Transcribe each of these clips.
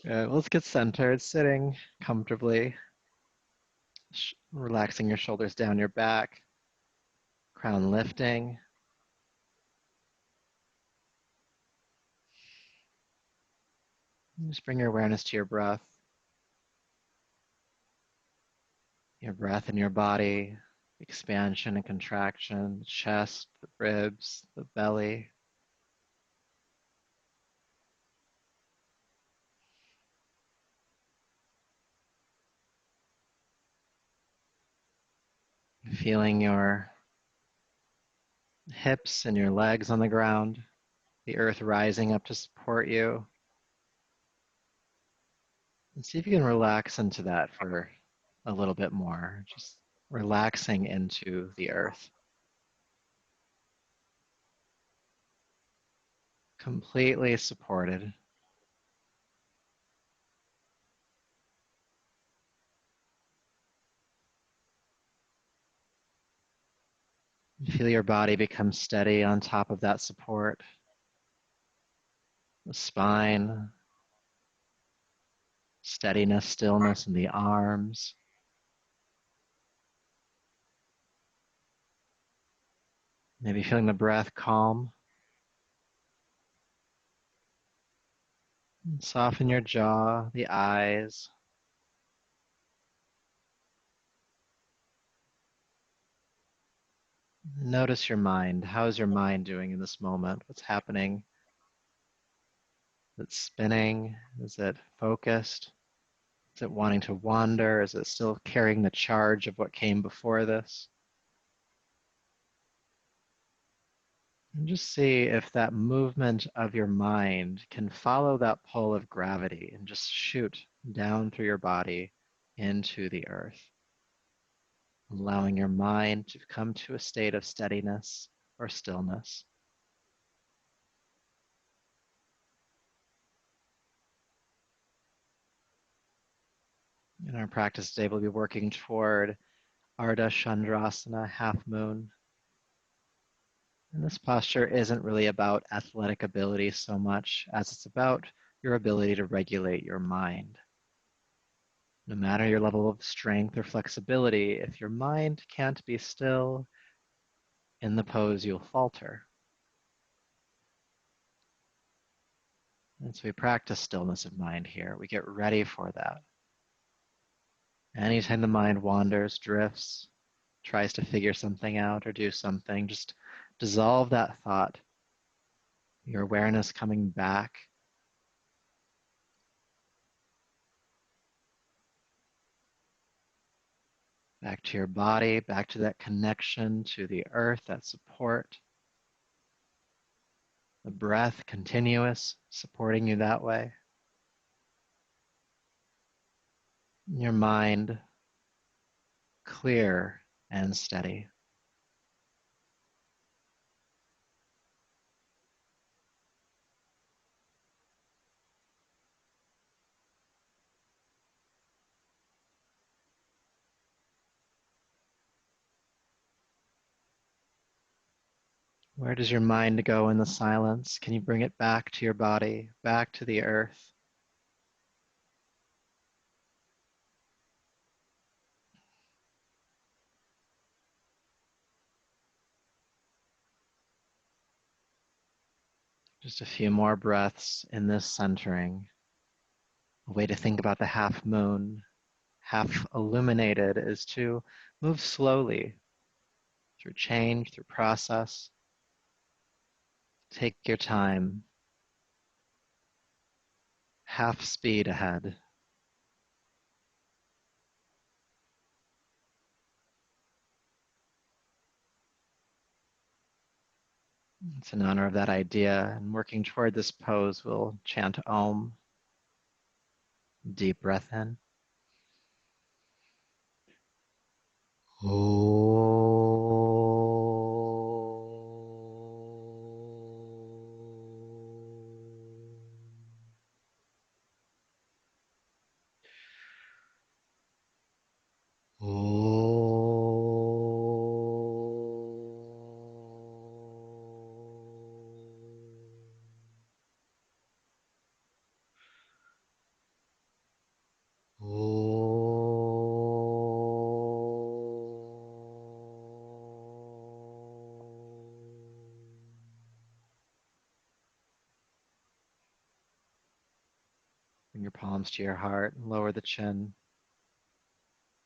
Good. Let's get centered, sitting comfortably, relaxing your shoulders down your back, crown lifting. Just bring your awareness to your breath in your body, expansion and contraction, the chest, the ribs, the belly. Feeling your hips and your legs on the ground, the earth rising up to support you. And see if you can relax into that for a little bit more, just relaxing into the earth. Completely supported. Feel your body become steady on top of that support. The spine, steadiness, stillness in the arms. Maybe feeling the breath calm. Soften your jaw, the eyes. Notice your mind. How is your mind doing in this moment? What's happening? Is it spinning? Is it focused? Is it wanting to wander? Is it still carrying the charge of what came before this? And just see if that movement of your mind can follow that pull of gravity and just shoot down through your body into the earth, allowing your mind to come to a state of steadiness or stillness. In our practice today, we'll be working toward Arda Chandrasana, half moon. And this posture isn't really about athletic ability so much as it's about your ability to regulate your mind. No matter your level of strength or flexibility, if your mind can't be still in the pose, you'll falter. And so we practice stillness of mind here. We get ready for that. Anytime the mind wanders, drifts, tries to figure something out or do something, just dissolve that thought. Your awareness coming back. Back to your body, back to that connection to the earth, that support. The breath continuous, supporting you that way. Your mind clear and steady. Where does your mind go in the silence? Can you bring it back to your body, back to the earth? Just a few more breaths in this centering. A way to think about the half moon, half illuminated, is to move slowly through change, through process. Take your time. Half speed ahead. It's in honor of that idea, and working toward this pose, we'll chant Om. Deep breath in. Bring your palms to your heart and lower the chin.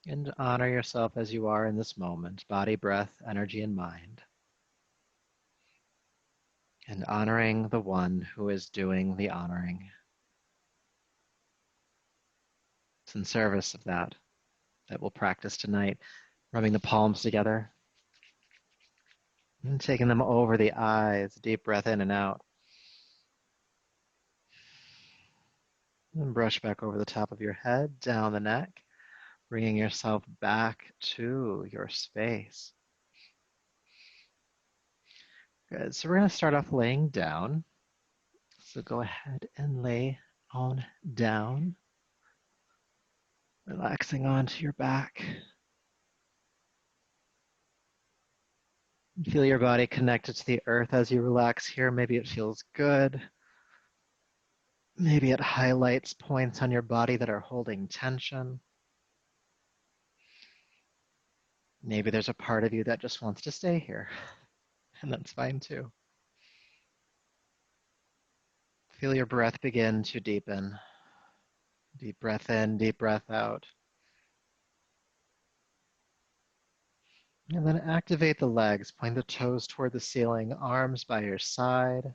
And honor yourself as you are in this moment, body, breath, energy, and mind. And honoring the one who is doing the honoring. It's in service of that we'll practice tonight, rubbing the palms together and taking them over the eyes, deep breath in and out. And brush back over the top of your head, down the neck, bringing yourself back to your space. Good, so we're gonna start off laying down. So go ahead and lay on down, relaxing onto your back. Feel your body connected to the earth as you relax here. Maybe it feels good. Maybe it highlights points on your body that are holding tension. Maybe there's a part of you that just wants to stay here, and that's fine too. Feel your breath begin to deepen. Deep breath in, deep breath out. And then activate the legs, point the toes toward the ceiling, arms by your side.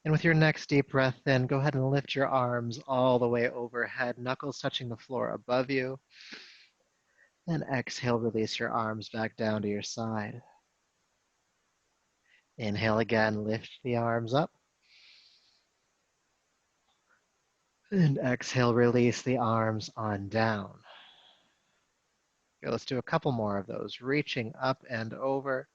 And with your next deep breath in, go ahead and lift your arms all the way overhead, knuckles touching the floor above you. Then exhale, release your arms back down to your side. Inhale again, lift the arms up. And exhale, release the arms on down. Okay, let's do a couple more of those, reaching up and over.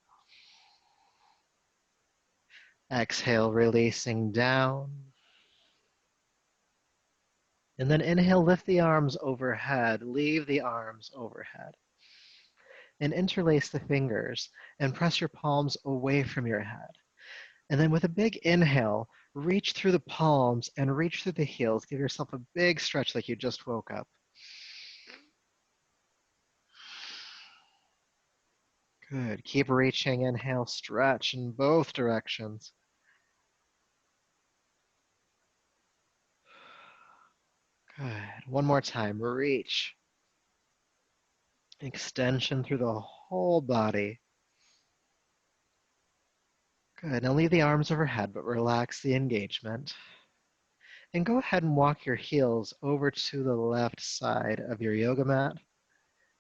Exhale, releasing down. And then inhale, lift the arms overhead, leave the arms overhead. And interlace the fingers and press your palms away from your head. And then with a big inhale, reach through the palms and reach through the heels. Give yourself a big stretch like you just woke up. Good. Keep reaching. Inhale, stretch in both directions. Good. One more time. Reach. Extension through the whole body. Good. Now leave the arms overhead, but relax the engagement. And go ahead and walk your heels over to the left side of your yoga mat.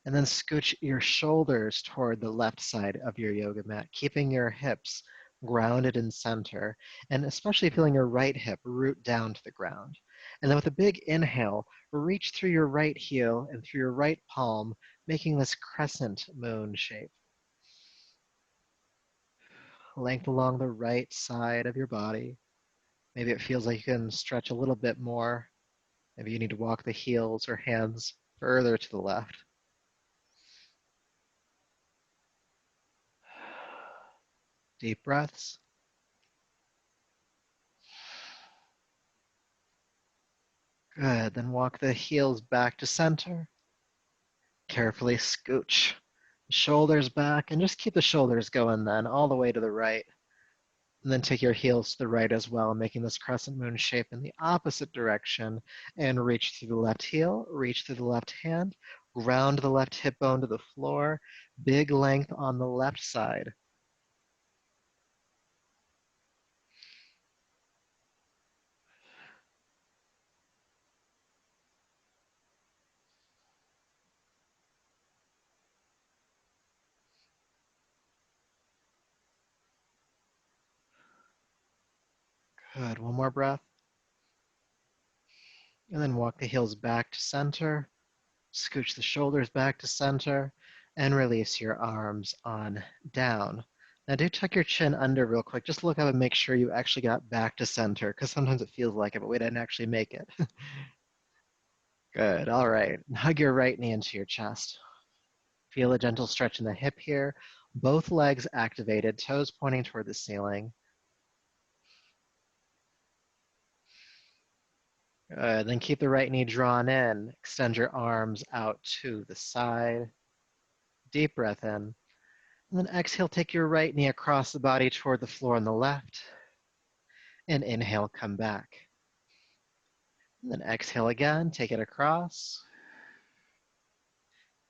And then scooch your shoulders toward the left side of your yoga mat, keeping your hips grounded in center, and especially feeling your right hip root down to the ground. And then with a big inhale, reach through your right heel and through your right palm, making this crescent moon shape. Length along the right side of your body. Maybe it feels like you can stretch a little bit more. Maybe you need to walk the heels or hands further to the left. Deep breaths. Good, then walk the heels back to center. Carefully scooch the shoulders back and just keep the shoulders going then all the way to the right. And then take your heels to the right as well, making this crescent moon shape in the opposite direction and reach through the left heel, reach through the left hand, ground the left hip bone to the floor, big length on the left side. Good, one more breath. And then walk the heels back to center, scooch the shoulders back to center, and release your arms on down. Now do tuck your chin under real quick. Just look up and make sure you actually got back to center, because sometimes it feels like it, but we didn't actually make it. Good, all right. Hug your right knee into your chest. Feel a gentle stretch in the hip here. Both legs activated, toes pointing toward the ceiling. Good, then keep the right knee drawn in. Extend your arms out to the side. Deep breath in. And then exhale, take your right knee across the body toward the floor on the left. And inhale, come back. And then exhale again, take it across.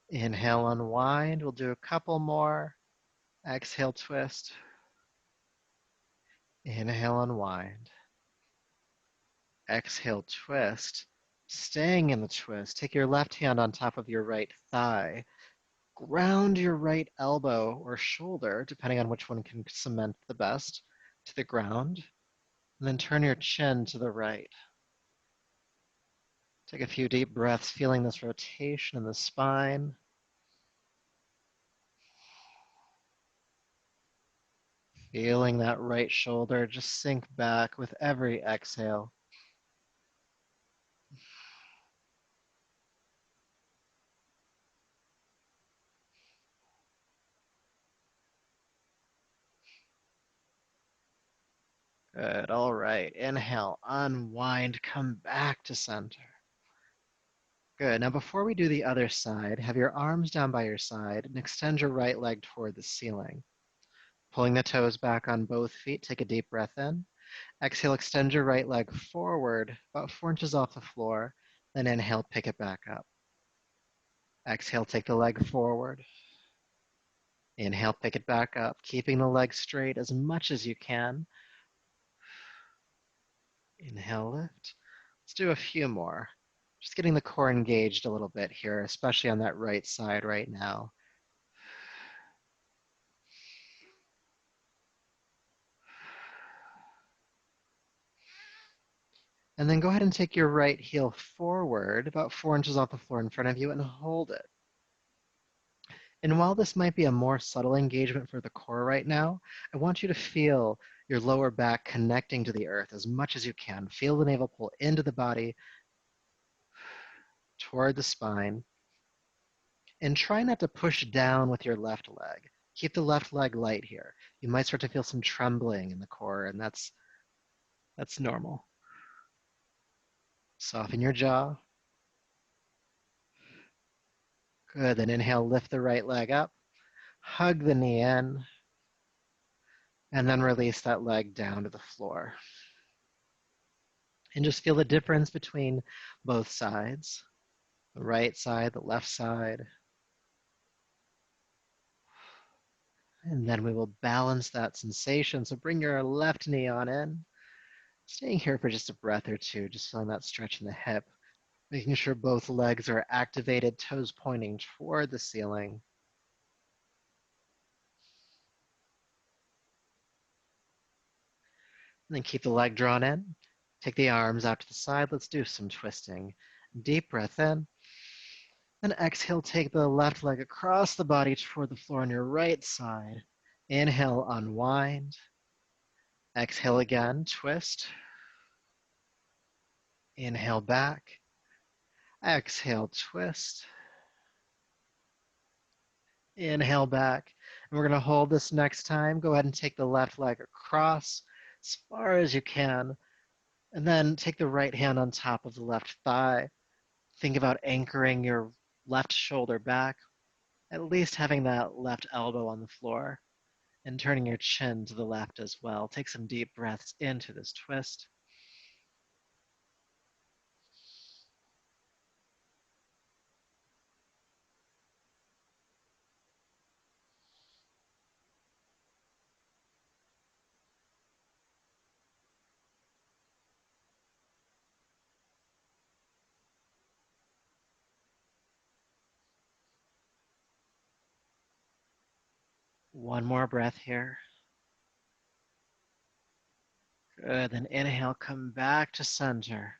Inhale, unwind. We'll do a couple more. Exhale, twist. Inhale, unwind. Exhale, twist. Staying in the twist, take your left hand on top of your right thigh. Ground your right elbow or shoulder, depending on which one can cement the best, to the ground. And then turn your chin to the right. Take a few deep breaths, feeling this rotation in the spine. Feeling that right shoulder just sink back with every exhale. Good, all right. Inhale, unwind, come back to center. Good, now before we do the other side, have your arms down by your side and extend your right leg toward the ceiling. Pulling the toes back on both feet, take a deep breath in. Exhale, extend your right leg forward, about 4 inches off the floor. Then inhale, pick it back up. Exhale, take the leg forward. Inhale, pick it back up, keeping the leg straight as much as you can. Inhale, lift. Let's do a few more. Just getting the core engaged a little bit here, especially on that right side right now. And then go ahead and take your right heel forward, about 4 inches off the floor in front of you, and hold it. And while this might be a more subtle engagement for the core right now, I want you to feel your lower back connecting to the earth as much as you can. Feel the navel pull into the body, toward the spine, and try not to push down with your left leg. Keep the left leg light here. You might start to feel some trembling in the core, and that's normal. Soften your jaw. Good, then inhale, lift the right leg up, hug the knee in, and then release that leg down to the floor. And just feel the difference between both sides, the right side, the left side. And then we will balance that sensation. So bring your left knee on in, staying here for just a breath or two, just feeling that stretch in the hip, making sure both legs are activated, toes pointing toward the ceiling. And then keep the leg drawn in. Take the arms out to the side. Let's do some twisting. Deep breath in. Then exhale, take the left leg across the body toward the floor on your right side. Inhale, unwind. Exhale again, twist. Inhale back. Exhale, twist. Inhale back. And we're going to hold this next time. Go ahead and take the left leg across as far as you can. And then take the right hand on top of the left thigh. Think about anchoring your left shoulder back, at least having that left elbow on the floor, and turning your chin to the left as well. Take some deep breaths into this twist. One more breath here. Good, then inhale, come back to center.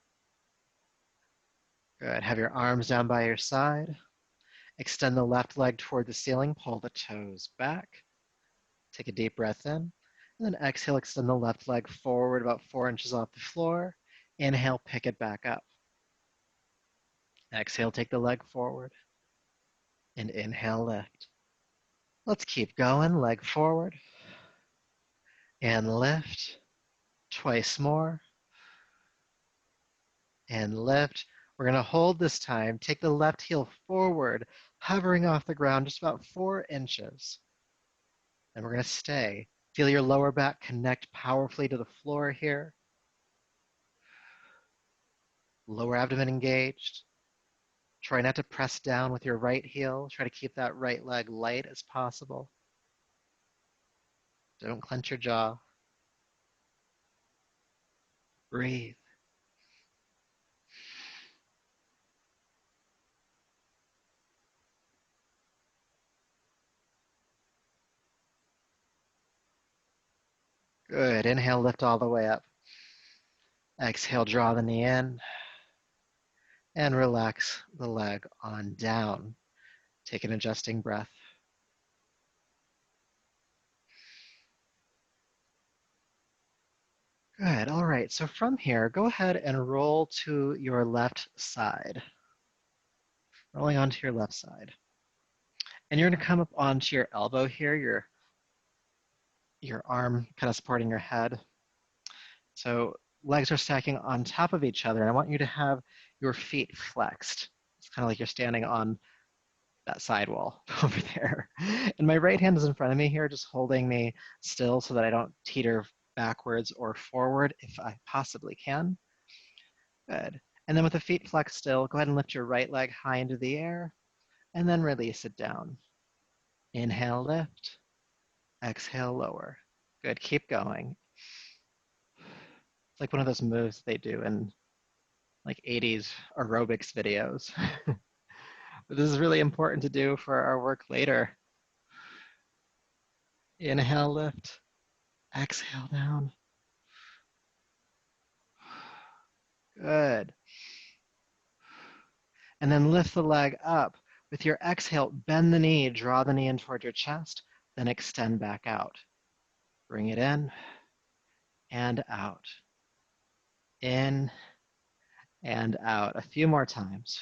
Good, have your arms down by your side. Extend the left leg toward the ceiling, pull the toes back. Take a deep breath in, and then exhale, extend the left leg forward about 4 inches off the floor. Inhale, pick it back up. Exhale, take the leg forward, and inhale, lift. Let's keep going, leg forward, and lift. Twice more, and lift. We're going to hold this time. Take the left heel forward, hovering off the ground just about 4 inches. And we're going to stay. Feel your lower back connect powerfully to the floor here. Lower abdomen engaged. Try not to press down with your right heel. Try to keep that right leg light as possible. Don't clench your jaw. Breathe. Good. Inhale, lift all the way up. Exhale, draw the knee in. And relax the leg on down. Take an adjusting breath. Good. All right. So from here, go ahead and roll to your left side. Rolling onto your left side. And you're going to come up onto your elbow here, your arm kind of supporting your head. So legs are stacking on top of each other. And I want you to have your feet flexed. It's kind of like you're standing on that sidewall over there. And my right hand is in front of me here, just holding me still so that I don't teeter backwards or forward if I possibly can. Good. And then with the feet flexed still, go ahead and lift your right leg high into the air and then release it down. Inhale, lift. Exhale, lower. Good. Keep going. It's like one of those moves they do in like 80s aerobics videos. But this is really important to do for our work later. Inhale, lift. Exhale, down. Good. And then lift the leg up. With your exhale, bend the knee, draw the knee in toward your chest, then extend back out. Bring it in and out. In and out. A few more times.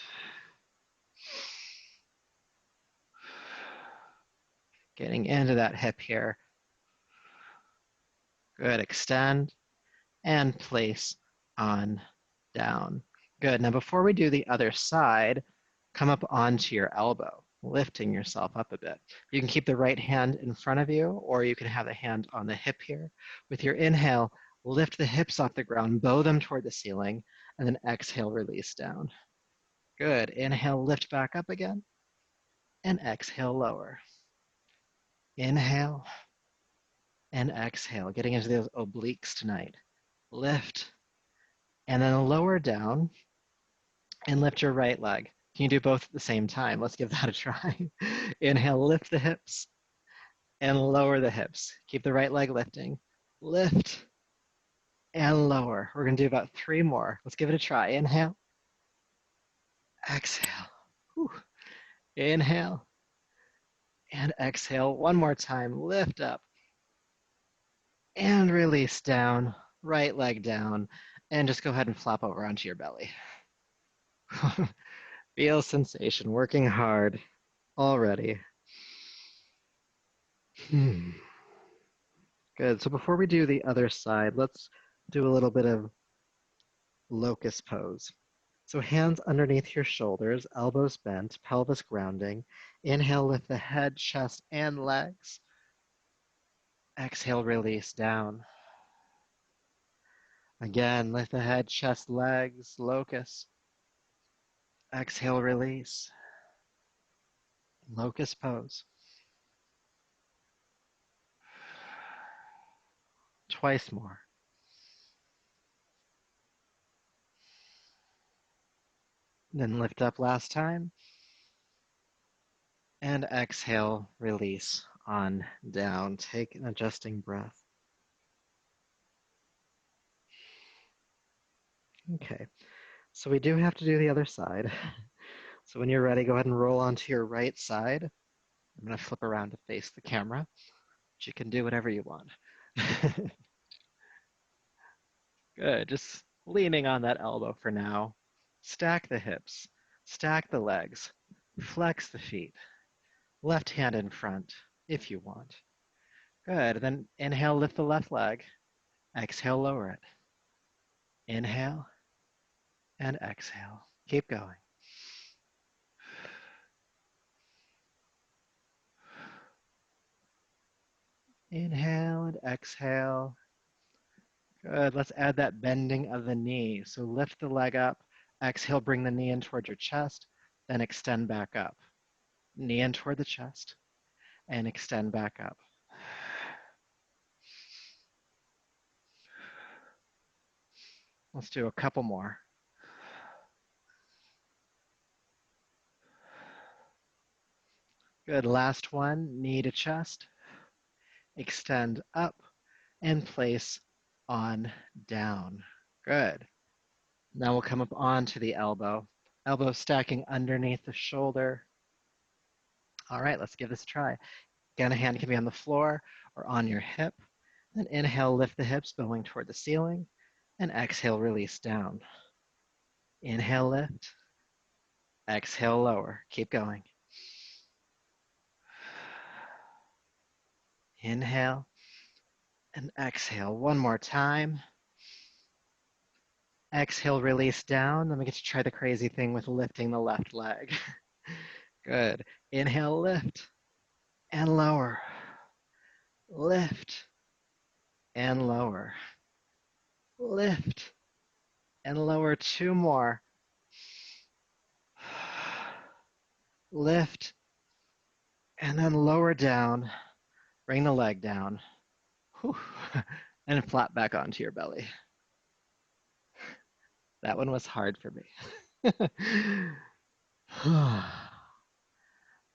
Getting into that hip here. Good. Extend and place on down. Good. Now before we do the other side, come up onto your elbow, lifting yourself up a bit. You can keep the right hand in front of you, or you can have the hand on the hip here. With your inhale, lift the hips off the ground, bow them toward the ceiling, and then exhale, release down. Good. Inhale, lift back up again, and exhale, lower. Inhale and exhale, getting into those obliques tonight. Lift, and then lower down, and lift your right leg. Can you do both at the same time? Let's give that a try. Inhale, lift the hips, and lower the hips. Keep the right leg lifting. Lift, and lower. We're going to do about 3 more. Let's give it a try. Inhale, exhale. Whew. Inhale, and exhale. One more time. Lift up, and release down. Right leg down, and just go ahead and flop over onto your belly. Feel sensation, working hard already. Good. So before we do the other side, let's do a little bit of Locus Pose. So hands underneath your shoulders, elbows bent, pelvis grounding. Inhale, lift the head, chest, and legs. Exhale, release down. Again, lift the head, chest, legs, locus. Exhale, release. Locus Pose. Twice more. Then lift up last time. And exhale, release on down. Take an adjusting breath. Okay, so we do have to do the other side. So when you're ready, go ahead and roll onto your right side. I'm going to flip around to face the camera, but you can do whatever you want. Good, just leaning on that elbow for now. Stack the hips, stack the legs, flex the feet. Left hand in front, if you want. Good, then inhale, lift the left leg. Exhale, lower it. Inhale and exhale. Keep going. Inhale and exhale. Good. Let's add that bending of the knee. So lift the leg up, Exhale, bring the knee in towards your chest, then extend back up. Knee in toward the chest, and extend back up. Let's do a couple more. Good, last one, knee to chest, extend up, and place on down. Good. Now we'll come up onto the elbow. Elbow stacking underneath the shoulder. All right, let's give this a try. Again, a hand can be on the floor or on your hip. Then inhale, lift the hips, bowing toward the ceiling. And exhale, release down. Inhale, lift. Exhale, lower. Keep going. Inhale and exhale. One more time. Exhale, release down. Then we get to try the crazy thing with lifting the left leg. Good. Inhale, lift and lower. Lift and lower. Lift and lower. Two more. Lift and then lower down. Bring the leg down. Whew. And flat back onto your belly. That one was hard for me.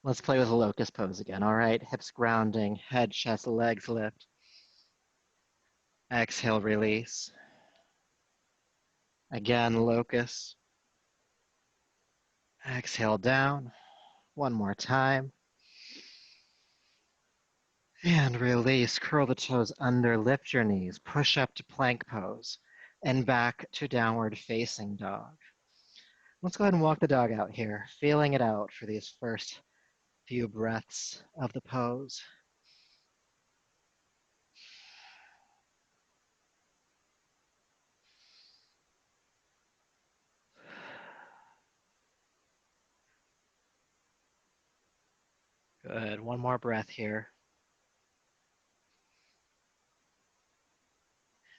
Let's play with a locus pose again. All right, hips grounding, head, chest, legs lift. Exhale, release. Again, locus. Exhale down. One more time. And release. Curl the toes under, lift your knees, push up to plank pose, and back to downward facing dog. Let's go ahead and walk the dog out here, feeling it out for these first few breaths of the pose. Good, one more breath here.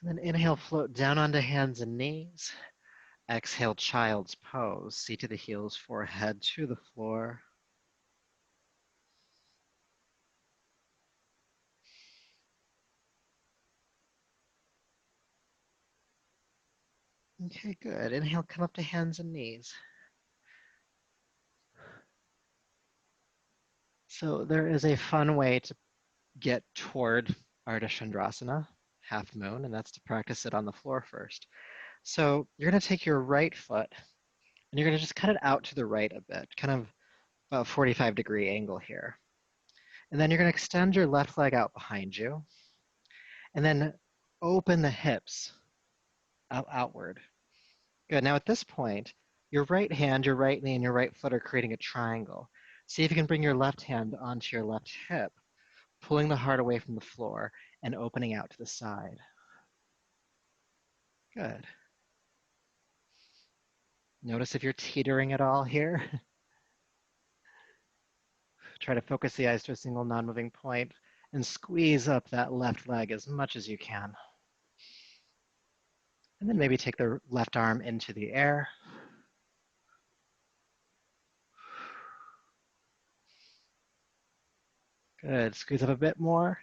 And then inhale, float down onto hands and knees. Exhale, child's pose. Seat to the heels, forehead to the floor. Okay, good. Inhale, come up to hands and knees. So there is a fun way to get toward Arda Chandrasana, half moon, and that's to practice it on the floor first. So you're going to take your right foot and you're going to just cut it out to the right a bit, kind of about 45-degree angle here. And then you're going to extend your left leg out behind you and then open the hips outward. Good. Now at this point, your right hand, your right knee, and your right foot are creating a triangle. See if you can bring your left hand onto your left hip, pulling the heart away from the floor and opening out to the side. Good. Notice if you're teetering at all here. Try to focus the eyes to a single non-moving point and squeeze up that left leg as much as you can. And then maybe take the left arm into the air. Good, squeeze up a bit more.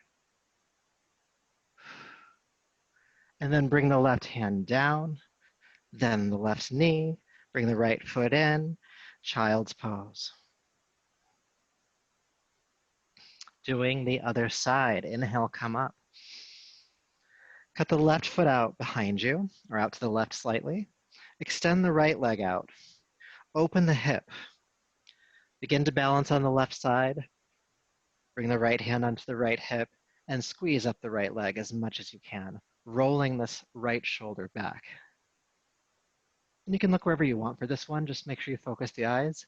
And then bring the left hand down, then the left knee, bring the right foot in, child's pose. Doing the other side, inhale, come up. Cut the left foot out behind you, or out to the left slightly. Extend the right leg out. Open the hip. Begin to balance on the left side. Bring the right hand onto the right hip and squeeze up the right leg as much as you can, rolling this right shoulder back. And you can look wherever you want for this one. Just make sure you focus the eyes.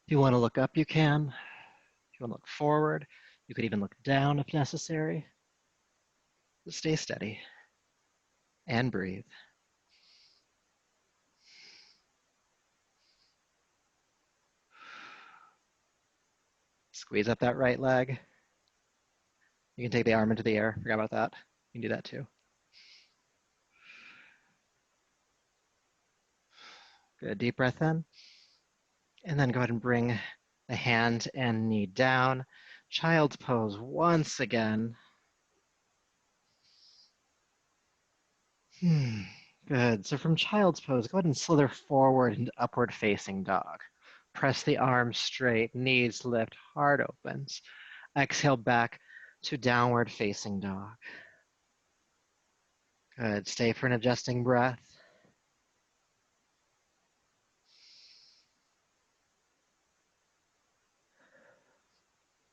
If you want to look up, you can. If you want to look forward, you could even look down if necessary. Just stay steady and breathe. Squeeze up that right leg. You can take the arm into the air. Forgot about that. You can do that too. Good, deep breath in. And then go ahead and bring the hand and knee down. Child's pose once again. Good. So from child's pose, go ahead and slither forward into upward facing dog. Press the arms straight, knees lift, heart opens. Exhale back to downward facing dog. Good. Stay for an adjusting breath.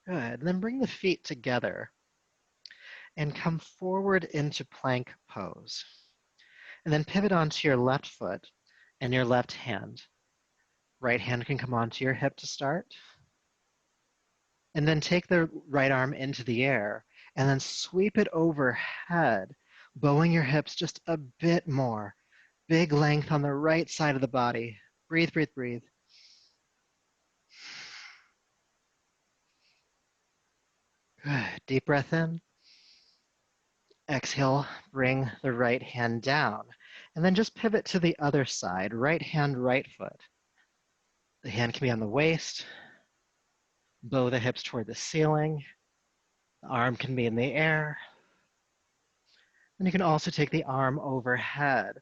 Good. And then bring the feet together and come forward into plank pose. And then pivot onto your left foot and your left hand. Right hand can come onto your hip to start. And then take the right arm into the air and then sweep it overhead, bowing your hips just a bit more. Big length on the right side of the body. Breathe, breathe, breathe. Good. Deep breath in. Exhale, bring the right hand down. And then just pivot to the other side. Right hand, right foot. The hand can be on the waist. Bow the hips toward the ceiling. The arm can be in the air. And you can also take the arm overhead.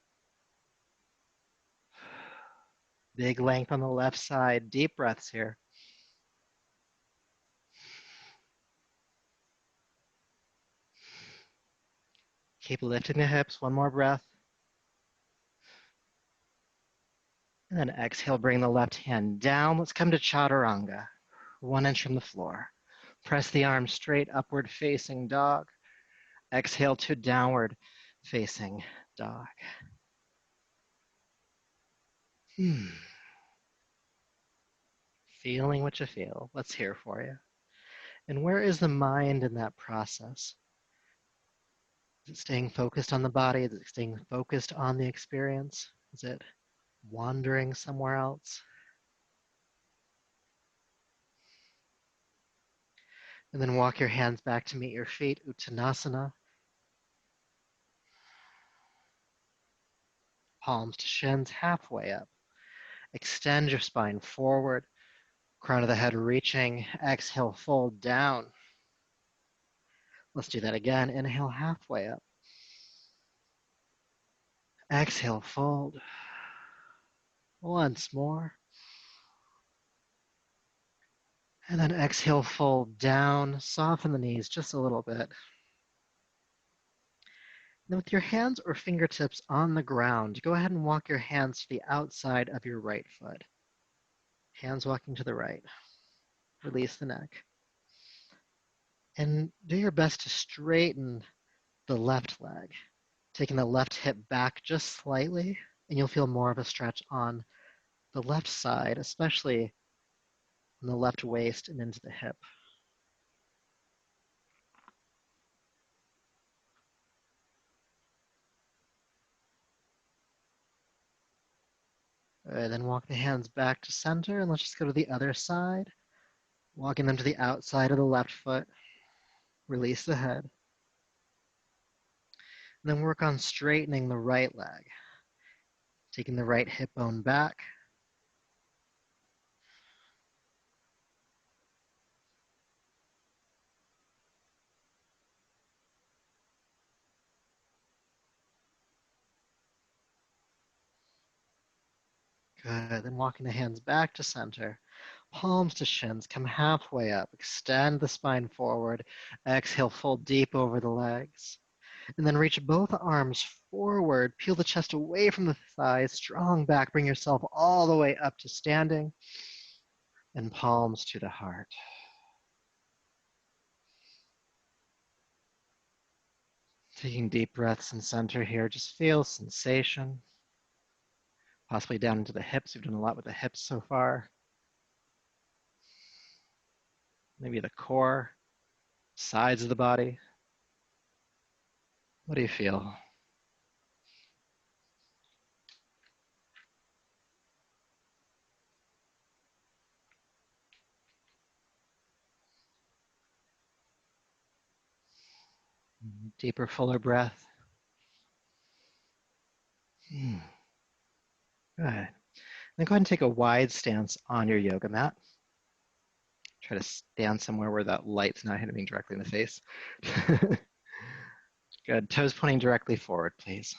Big length on the left side. Deep breaths here. Keep lifting the hips. One more breath. And then exhale, bring the left hand down. Let's come to Chaturanga. 1 inch from the floor. Press the arms straight, upward facing dog. Exhale to downward facing dog. Feeling what you feel. Let's hear for you. And where is the mind in that process? Is it staying focused on the body? Is it staying focused on the experience? Is it wandering somewhere else? And then walk your hands back to meet your feet, Uttanasana. Palms to shins, halfway up. Extend your spine forward, crown of the head reaching. Exhale, fold down. Let's do that again. Inhale, halfway up. Exhale, fold. Once more. And then exhale, fold down. Soften the knees just a little bit. Then with your hands or fingertips on the ground, go ahead and walk your hands to the outside of your right foot. Hands walking to the right. Release the neck. And do your best to straighten the left leg, taking the left hip back just slightly, and you'll feel more of a stretch on the left side, especially on the left waist and into the hip. Then walk the hands back to center, and let's just go to the other side. Walking them to the outside of the left foot. Release the head. And then work on straightening the right leg. Taking the right hip bone back. Good. Then walking the hands back to center. Palms to shins. Come halfway up. Extend the spine forward. Exhale, fold deep over the legs. And then reach both arms forward. Peel the chest away from the thighs. Strong back. Bring yourself all the way up to standing. And palms to the heart. Taking deep breaths in center here. Just feel sensation. Possibly down into the hips. We've done a lot with the hips so far. Maybe the core, sides of the body. What do you feel? Deeper, fuller breath. Good. Then go ahead and take a wide stance on your yoga mat. Try to stand somewhere where that light's not hitting me directly in the face. Good. Toes pointing directly forward, please.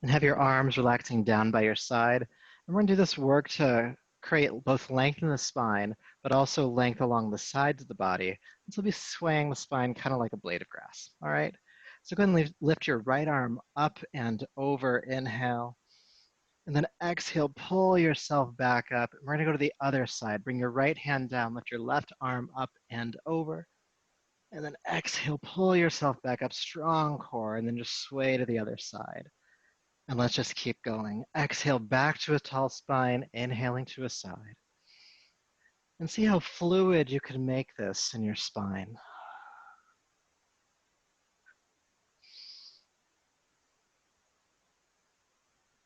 And have your arms relaxing down by your side. And we're going to do this work to create both length in the spine, but also length along the sides of the body. And so we'll be swaying the spine kind of like a blade of grass. All right. So go ahead and lift your right arm up and over. Inhale. And then exhale, pull yourself back up. We're going to go to the other side. Bring your right hand down, lift your left arm up and over. And then exhale, pull yourself back up, strong core, and then just sway to the other side. And let's just keep going. Exhale back to a tall spine, inhaling to a side. And see how fluid you can make this in your spine.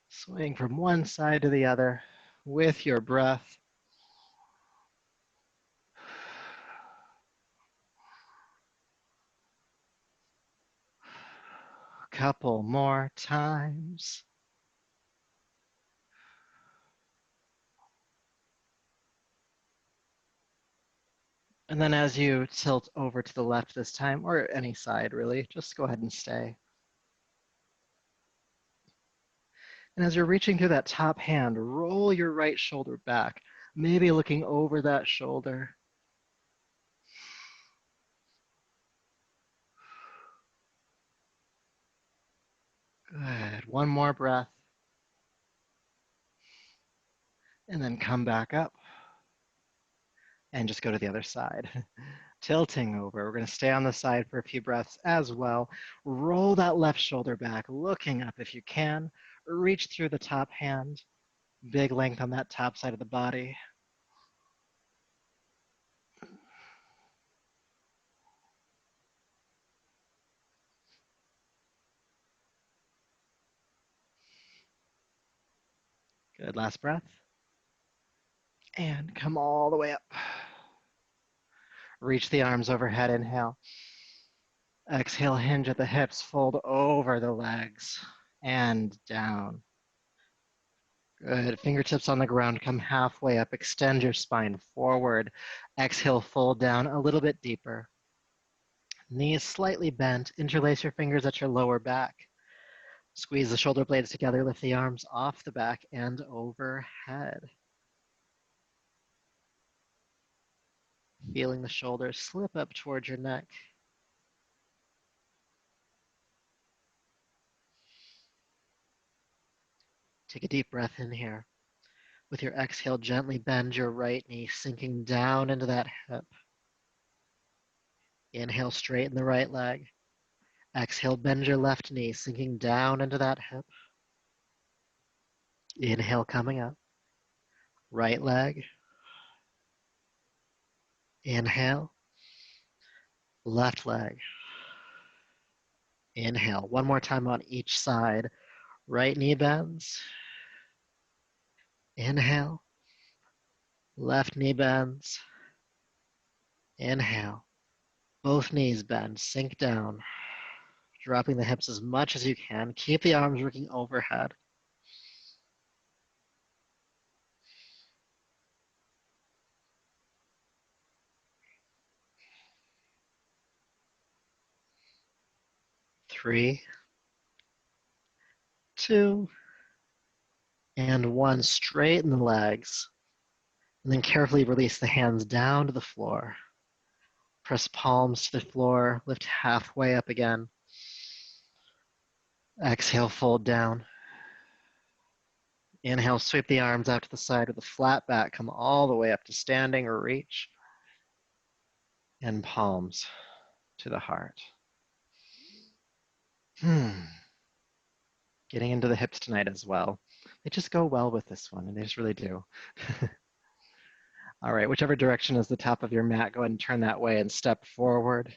Swaying from one side to the other with your breath. A couple more times. And then as you tilt over to the left this time, or any side really, just go ahead and stay. And as you're reaching through that top hand, roll your right shoulder back, maybe looking over that shoulder. Good. One more breath. And then come back up. And just go to the other side. Tilting over. We're going to stay on the side for a few breaths as well. Roll that left shoulder back, looking up if you can. Reach through the top hand. Big length on that top side of the body. Good. Last breath. And come all the way up. Reach the arms overhead. Inhale. Exhale, hinge at the hips, fold over the legs and down. Good. Fingertips on the ground, come halfway up, extend your spine forward. Exhale, fold down a little bit deeper. Knees slightly bent, interlace your fingers at your lower back. Squeeze the shoulder blades together, lift the arms off the back and overhead. Feeling the shoulders slip up towards your neck. Take a deep breath in here. With your exhale, gently bend your right knee, sinking down into that hip. Inhale, straighten the right leg. Exhale, bend your left knee, sinking down into that hip. Inhale, coming up. Right leg. Inhale. Left leg. Inhale. One more time on each side. Right knee bends. Inhale. Left knee bends. Inhale. Both knees bend. Sink down. Dropping the hips as much as you can. Keep the arms working overhead. Three, two, and one. Straighten the legs. And then carefully release the hands down to the floor. Press palms to the floor. Lift halfway up again. Exhale, fold down. Inhale, sweep the arms out to the side with a flat back. Come all the way up to standing or reach. And palms to the heart. Getting into the hips tonight as well. They just go well with this one, and they just really do. All right, whichever direction is the top of your mat, go ahead and turn that way and step forward.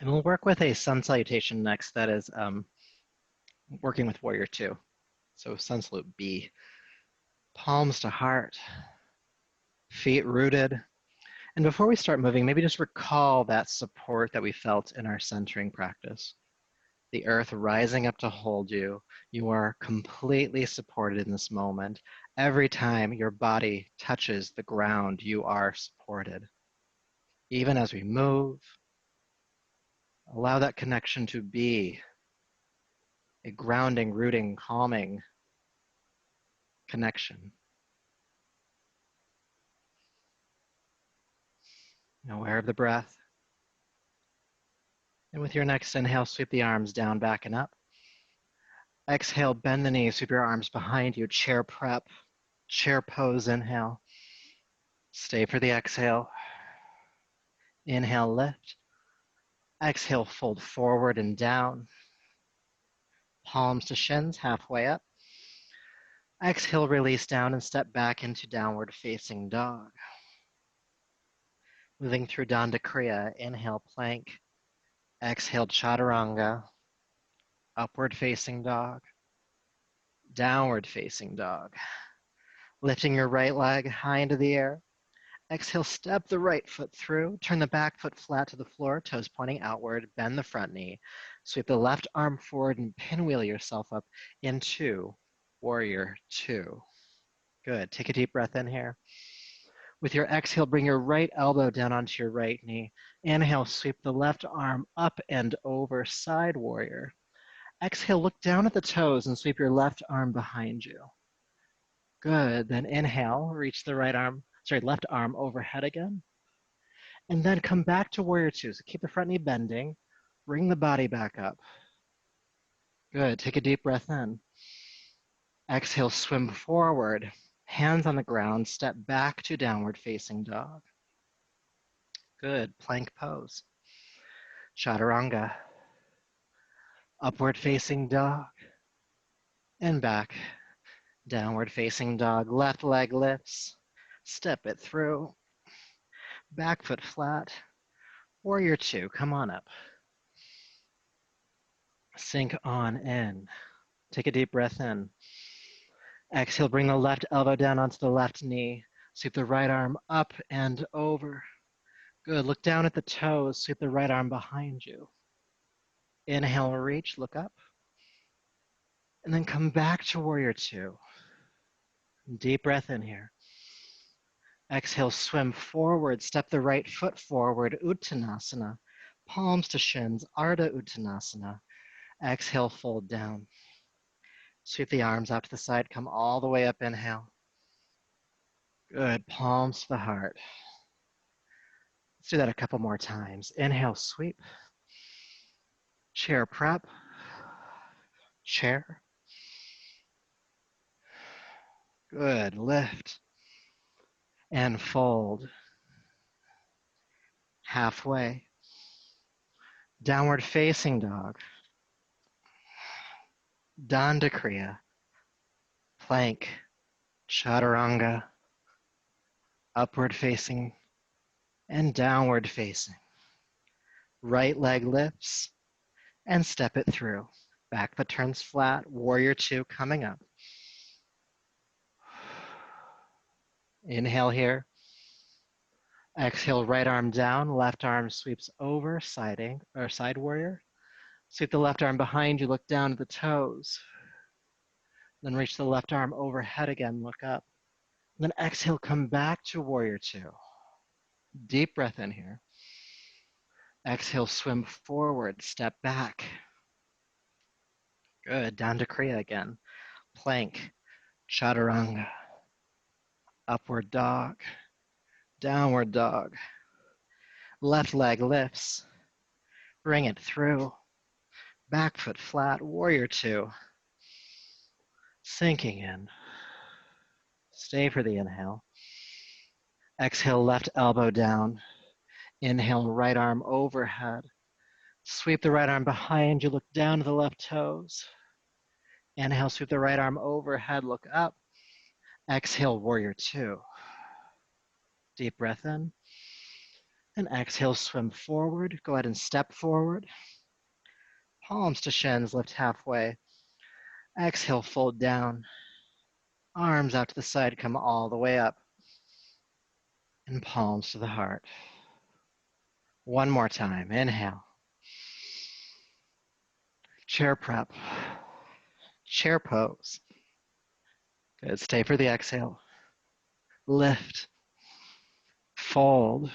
And we'll work with a sun salutation next that is working with warrior two. So sun salute B. Palms to heart, feet rooted. And before we start moving, maybe just recall that support that we felt in our centering practice. The earth rising up to hold you. You are completely supported in this moment. Every time your body touches the ground, you are supported. Even as we move, allow that connection to be a grounding, rooting, calming connection. Aware of the breath. And with your next inhale, sweep the arms down, back and up. Exhale, bend the knees, sweep your arms behind you, chair prep, chair pose, inhale. Stay for the exhale. Inhale, lift. Exhale, fold forward and down. Palms to shins, halfway up. Exhale, release down and step back into downward facing dog. Moving through Danda Kriya, inhale, plank. Exhale, chaturanga. Upward facing dog. Downward facing dog. Lifting your right leg high into the air. Exhale, step the right foot through. Turn the back foot flat to the floor, toes pointing outward. Bend the front knee. Sweep the left arm forward and pinwheel yourself up into warrior two. Good. Take a deep breath in here. With your exhale, bring your right elbow down onto your right knee. Inhale, sweep the left arm up and over, side warrior. Exhale, look down at the toes and sweep your left arm behind you. Good. Then inhale, reach the left arm overhead again. And then come back to warrior two. So keep the front knee bending. Bring the body back up. Good. Take a deep breath in. Exhale, swim forward. Hands on the ground. Step back to downward facing dog. Good. Plank pose. Chaturanga. Upward facing dog. And back. Downward facing dog. Left leg lifts. Step it through. Back foot flat. Warrior two. Come on up. Sink on in. Take a deep breath in. Exhale, bring the left elbow down onto the left knee. Sweep the right arm up and over. Good. Look down at the toes. Sweep the right arm behind you. Inhale, reach, look up. And then come back to warrior two. Deep breath in here. Exhale, swim forward. Step the right foot forward. Uttanasana. Palms to shins. Ardha Uttanasana. Exhale, fold down. Sweep the arms out to the side. Come all the way up. Inhale. Good. Palms to the heart. Let's do that a couple more times. Inhale, sweep. Chair prep. Chair. Good. Lift. And fold. Halfway. Downward facing dog. Danda Kriya. Plank. Chaturanga. Upward facing and downward facing. Right leg lifts and step it through. Back foot turns flat. Warrior two coming up. Inhale here. Exhale, right arm down, left arm sweeps over, side warrior. Sweep the left arm behind you, look down at the toes. Then reach the left arm overhead again, look up. Then exhale, come back to warrior two. Deep breath in here. Exhale, swim forward, step back. Good, down to Kriya again. Plank, chaturanga, upward dog, downward dog. Left leg lifts, bring it through. Back foot flat, warrior two. Sinking in. Stay for the inhale. Exhale, left elbow down. Inhale, right arm overhead. Sweep the right arm behind you, look down to the left toes. Inhale, sweep the right arm overhead, look up. Exhale, warrior two. Deep breath in. And exhale, swim forward. Go ahead and step forward. Palms to shins, lift halfway. Exhale, fold down. Arms out to the side, come all the way up. and palms to the heart. One more time. Inhale. Chair prep. Chair pose. Good. Stay for the exhale. Lift. Fold.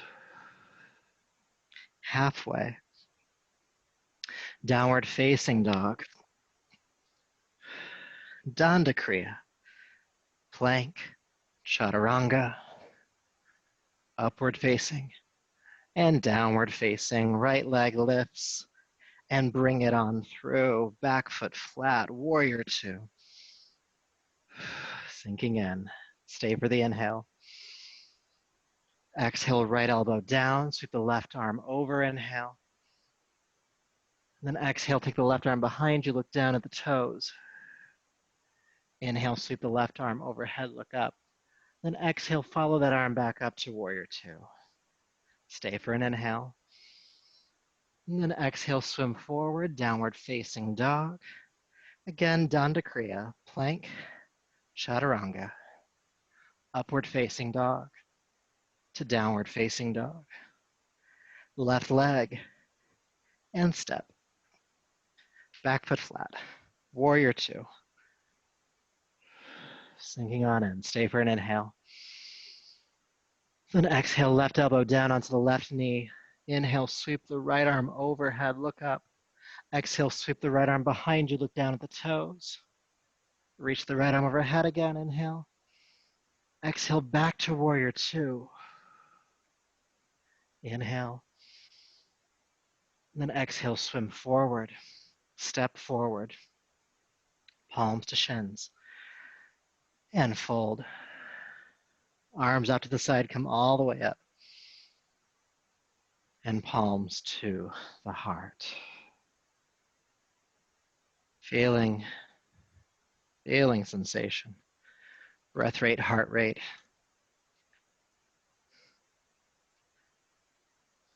Halfway. Downward facing dog. Danda Kriya. Plank. Chaturanga. Upward facing. And downward facing. Right leg lifts. And bring it on through. Back foot flat. Warrior two. Sinking in. Stay for the inhale. Exhale, right elbow down. Sweep the left arm over. Inhale. And then exhale, take the left arm behind you. Look down at the toes. Inhale, sweep the left arm overhead. Look up. Then exhale, follow that arm back up to warrior two. Stay for an inhale. And then exhale, swim forward, downward facing dog. Again, Danda Kriya, plank, chaturanga. Upward facing dog to downward facing dog. Left leg and step. Back foot flat. Warrior two. Sinking on in. Stay for an inhale. Then exhale, left elbow down onto the left knee. Inhale, sweep the right arm overhead, look up. Exhale, sweep the right arm behind you, look down at the toes. Reach the right arm overhead again, inhale. Exhale, back to warrior two. Inhale. And then exhale, swim forward. Step forward. Palms to shins. And fold. Arms out to the side, come all the way up. And palms to the heart. Feeling sensation. Breath rate, heart rate.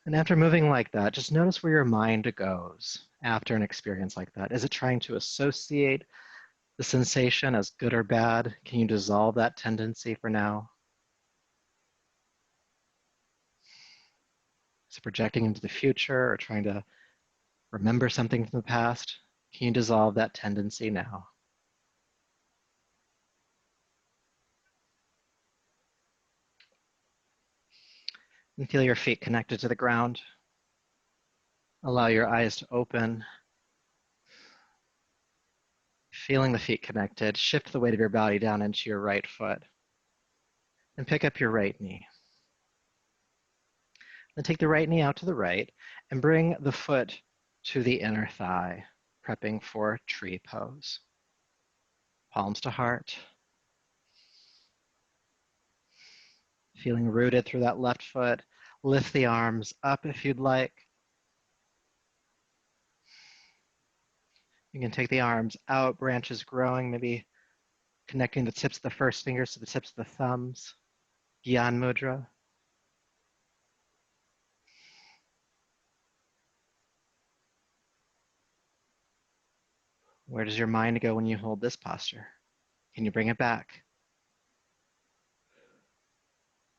And after moving like that, just notice where your mind goes after an experience like that. Is it trying to associate the sensation as good or bad? Can you dissolve that tendency for now? Is it projecting into the future or trying to remember something from the past? Can you dissolve that tendency now? And feel your feet connected to the ground. Allow your eyes to open. Feeling the feet connected, shift the weight of your body down into your right foot. And pick up your right knee. Then take the right knee out to the right and bring the foot to the inner thigh, prepping for tree pose. Palms to heart. Feeling rooted through that left foot. Lift the arms up if you'd like. You can take the arms out, branches growing, maybe connecting the tips of the first fingers to the tips of the thumbs. Gyan Mudra. Where does your mind go when you hold this posture? Can you bring it back?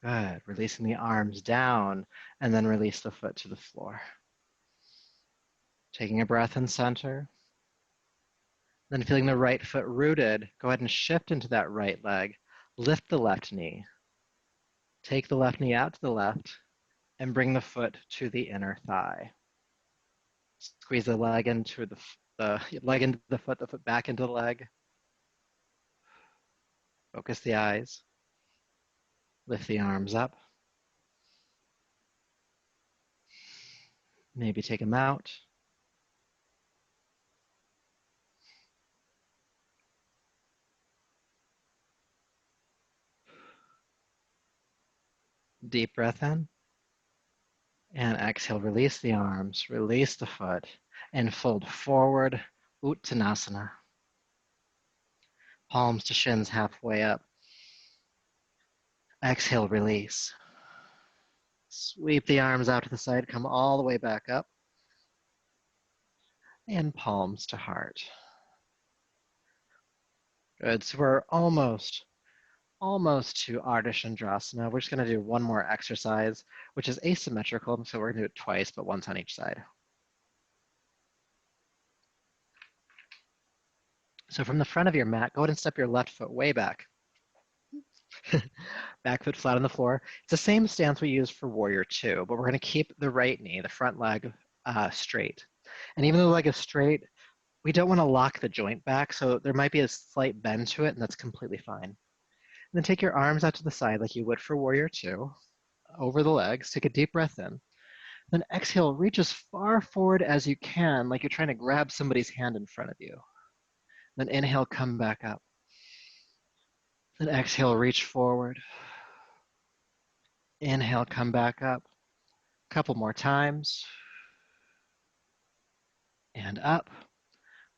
Good. Releasing the arms down and then release the foot to the floor. Taking a breath in center. Then feeling the right foot rooted, go ahead and shift into that right leg. Lift the left knee. Take the left knee out to the left and bring the foot to the inner thigh. Squeeze the leg into the leg into the foot back into the leg. Focus the eyes. Lift the arms up. Maybe take them out. Deep breath in. And exhale, release the arms, release the foot, and fold forward, Uttanasana. Palms to shins halfway up. Exhale, release. Sweep the arms out to the side, come all the way back up. And palms to heart. Good, so we're almost almost to Ardha Chandrasana. We're just going to do one more exercise, which is asymmetrical. So we're going to do it twice, but once on each side. So from the front of your mat, go ahead and step your left foot way back. Back foot flat on the floor. It's the same stance we use for Warrior Two, but we're going to keep the right knee, the front leg, straight. And even though the leg is straight, we don't want to lock the joint back, so there might be a slight bend to it, and that's completely fine. And then take your arms out to the side like you would for Warrior Two, over the legs. Take a deep breath in. Then exhale, reach as far forward as you can, like you're trying to grab somebody's hand in front of you. Then inhale, come back up. Then exhale, reach forward. Inhale, come back up. A couple more times. And up.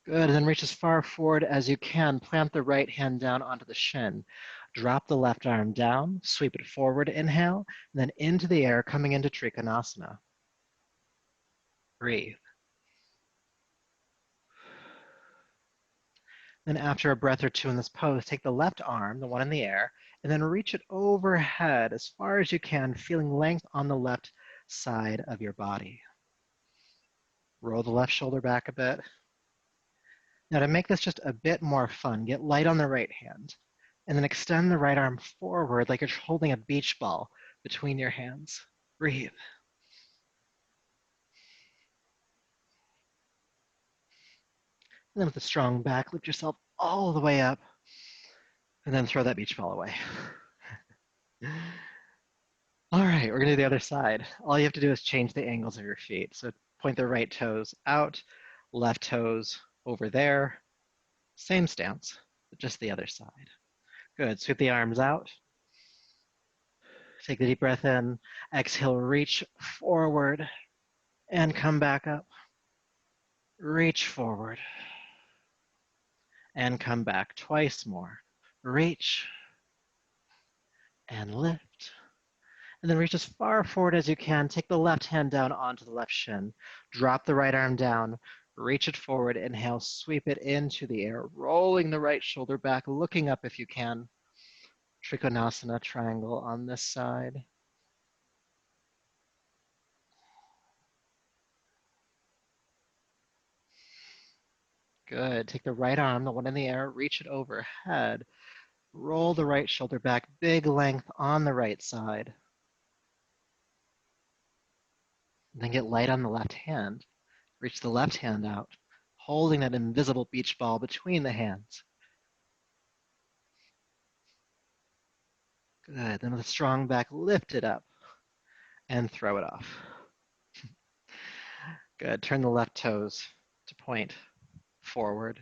Good, and then reach as far forward as you can. Plant the right hand down onto the shin. Drop the left arm down, sweep it forward, inhale, and then into the air, coming into Trikonasana. Breathe. Then after a breath or two in this pose, take the left arm, the one in the air, and then reach it overhead as far as you can, feeling length on the left side of your body. Roll the left shoulder back a bit. Now to make this just a bit more fun, get light on the right hand, and then extend the right arm forward like you're holding a beach ball between your hands. Breathe. And then with a strong back, lift yourself all the way up, and then throw that beach ball away. All right, we're gonna do the other side. All you have to do is change the angles of your feet. So point the right toes out, left toes over there. Same stance, but just the other side. Good, sweep the arms out. Take the deep breath in. Exhale, reach forward and come back up. Reach forward and come back twice more. Reach and lift. And then reach as far forward as you can. Take the left hand down onto the left shin. Drop the right arm down. Reach it forward. Inhale, sweep it into the air, rolling the right shoulder back, looking up if you can. Trikonasana Triangle on this side. Good. Take the right arm, the one in the air, reach it overhead. Roll the right shoulder back, big length on the right side. And then get light on the left hand. Reach the left hand out, holding that invisible beach ball between the hands. Good. Then with a strong back, lift it up and throw it off. Good. Turn the left toes to point forward.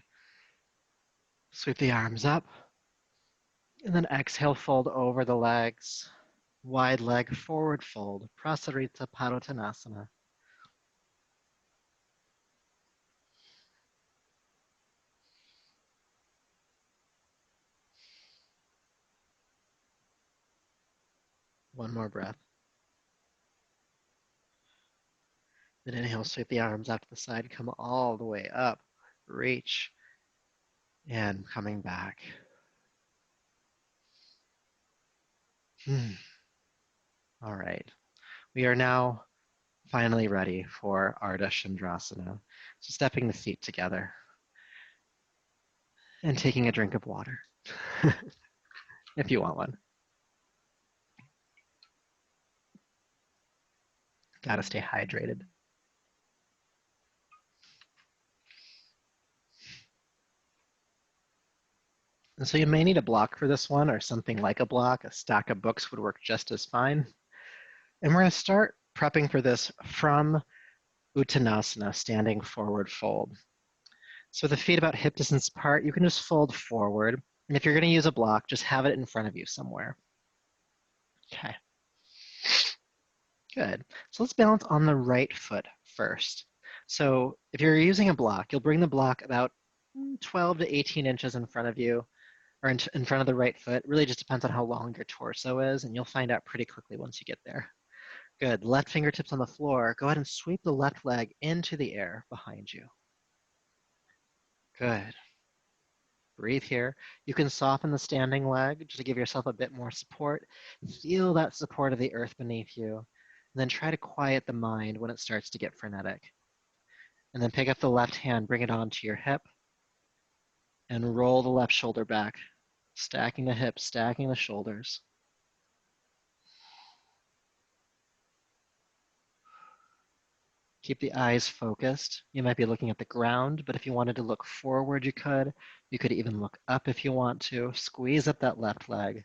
Sweep the arms up. And then exhale, fold over the legs. Wide leg forward fold. Prasarita Padottanasana. One more breath. Then inhale, sweep the arms out to the side, come all the way up, reach, and coming back. All right. We are now finally ready for Arda Chandrasana. So stepping the feet together and taking a drink of water, if you want one. Gotta stay hydrated. And so you may need a block for this one or something like a block. A stack of books would work just as fine. And we're gonna start prepping for this from Uttanasana, standing forward fold. So the feet about hip distance apart, you can just fold forward. And if you're gonna use a block, just have it in front of you somewhere. Okay. Good. So let's balance on the right foot first. So if you're using a block, you'll bring the block about 12 to 18 inches in front of you, or in front of the right foot. It really just depends on how long your torso is, and you'll find out pretty quickly once you get there. Good. Left fingertips on the floor. Go ahead and sweep the left leg into the air behind you. Good. Breathe here. You can soften the standing leg just to give yourself a bit more support. Feel that support of the earth beneath you. And then try to quiet the mind when it starts to get frenetic. And then pick up the left hand, bring it onto your hip, and roll the left shoulder back, stacking the hips, stacking the shoulders. Keep the eyes focused. You might be looking at the ground, but if you wanted to look forward, you could. You could even look up if you want to. Squeeze up that left leg.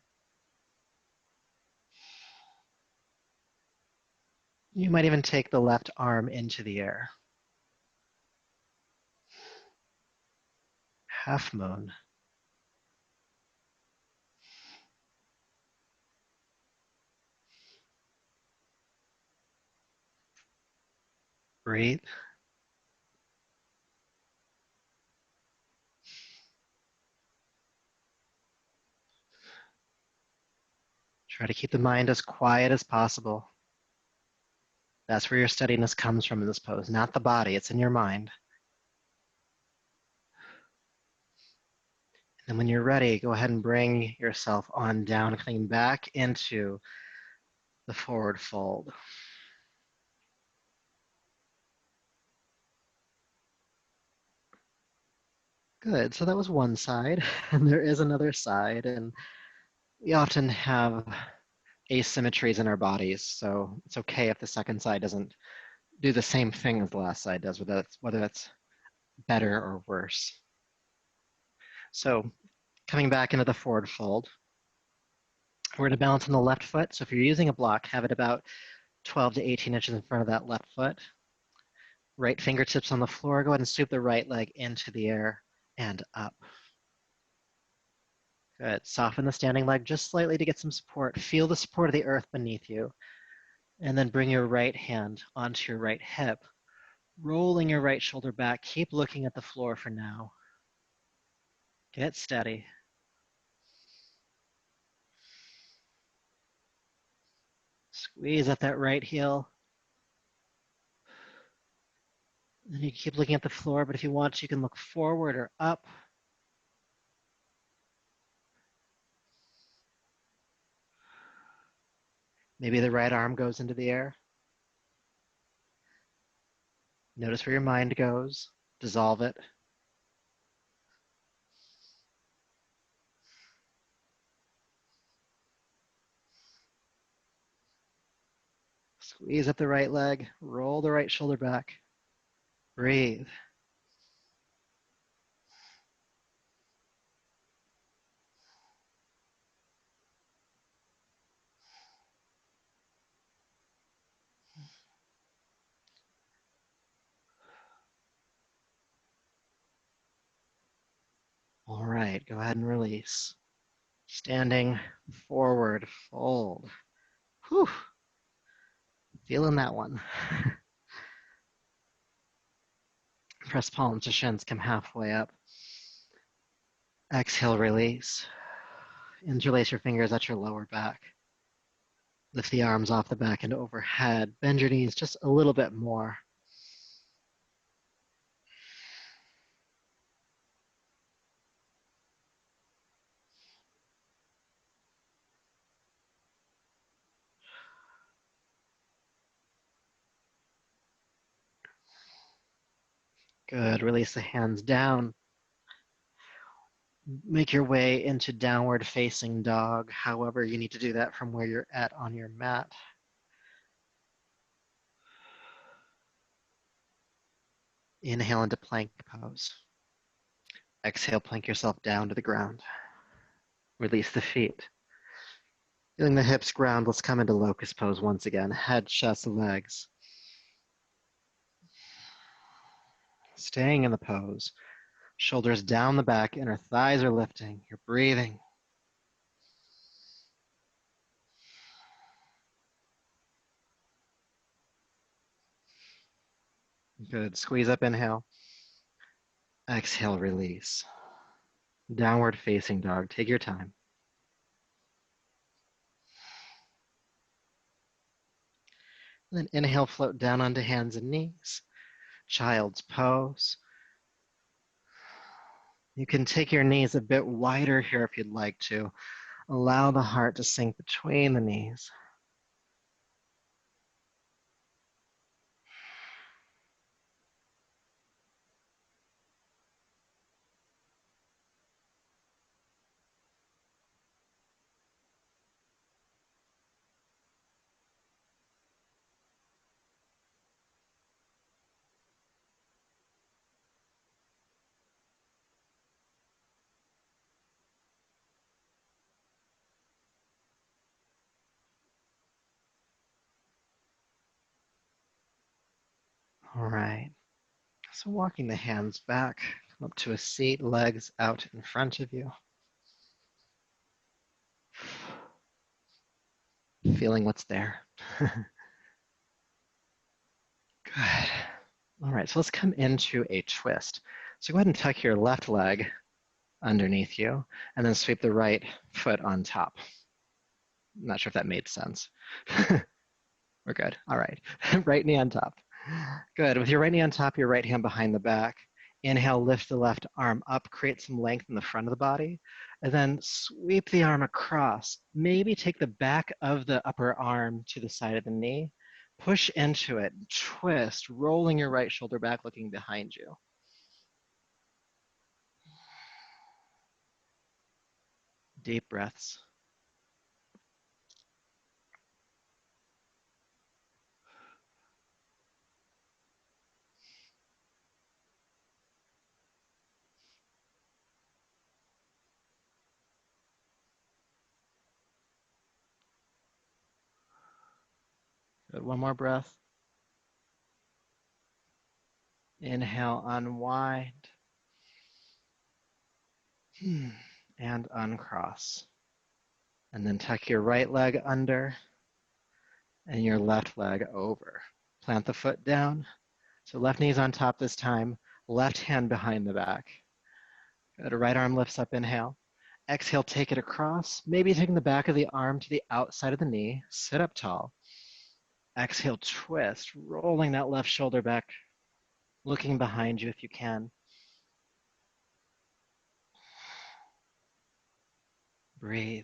You might even take the left arm into the air. Half moon. Breathe. Try to keep the mind as quiet as possible. That's where your steadiness comes from in this pose, not the body, it's in your mind. And when you're ready, go ahead and bring yourself on down, coming back into the forward fold. Good, so that was one side, and there is another side, and we often have asymmetries in our bodies, so it's okay if the second side doesn't do the same thing as the last side does, whether that's better or worse. So coming back into the forward fold, we're going to balance on the left foot. So if you're using a block, have it about 12 to 18 inches in front of that left foot. Right fingertips on the floor. Go ahead and sweep the right leg into the air and up. Good. Soften the standing leg just slightly to get some support. Feel the support of the earth beneath you. And then bring your right hand onto your right hip, rolling your right shoulder back. Keep looking at the floor for now. Get steady. Squeeze at that right heel. And you can keep looking at the floor, but if you want, you can look forward or up. Maybe the right arm goes into the air. Notice where your mind goes. Dissolve it. Squeeze up the right leg. Roll the right shoulder back. Breathe. All right, go ahead and release. Standing forward, fold. Whew. Feeling that one. Press palms to shins, come halfway up. Exhale, release. Interlace your fingers at your lower back. Lift the arms off the back and overhead. Bend your knees just a little bit more. Good, release the hands down. Make your way into downward facing dog. However, you need to do that from where you're at on your mat. Inhale into plank pose. Exhale, plank yourself down to the ground. Release the feet. Feeling the hips ground, let's come into locus pose once again. Head, chest, legs. Staying in the pose. Shoulders down the back, inner thighs are lifting. You're breathing. Good. Squeeze up, inhale. Exhale, release. Downward facing dog. Take your time. And then inhale, float down onto hands and knees. Child's pose. You can take your knees a bit wider here if you'd like to. Allow the heart to sink between the knees. All right. So walking the hands back, come up to a seat, legs out in front of you. Feeling what's there. Good. All right, so let's come into a twist. So go ahead and tuck your left leg underneath you, and then sweep the right foot on top. I'm not sure if that made sense. We're good. All right. Right knee on top. Good. With your right knee on top, your right hand behind the back. Inhale, lift the left arm up, create some length in the front of the body, and then sweep the arm across. Maybe take the back of the upper arm to the side of the knee. Push into it, twist, rolling your right shoulder back, looking behind you. Deep breaths. Good. One more breath. Inhale, unwind. And uncross. And then tuck your right leg under and your left leg over. Plant the foot down. So left knee's on top this time, left hand behind the back. Good. Right arm lifts up, inhale. Exhale, take it across, maybe taking the back of the arm to the outside of the knee. Sit up tall. Exhale, twist, rolling that left shoulder back, looking behind you if you can. Breathe.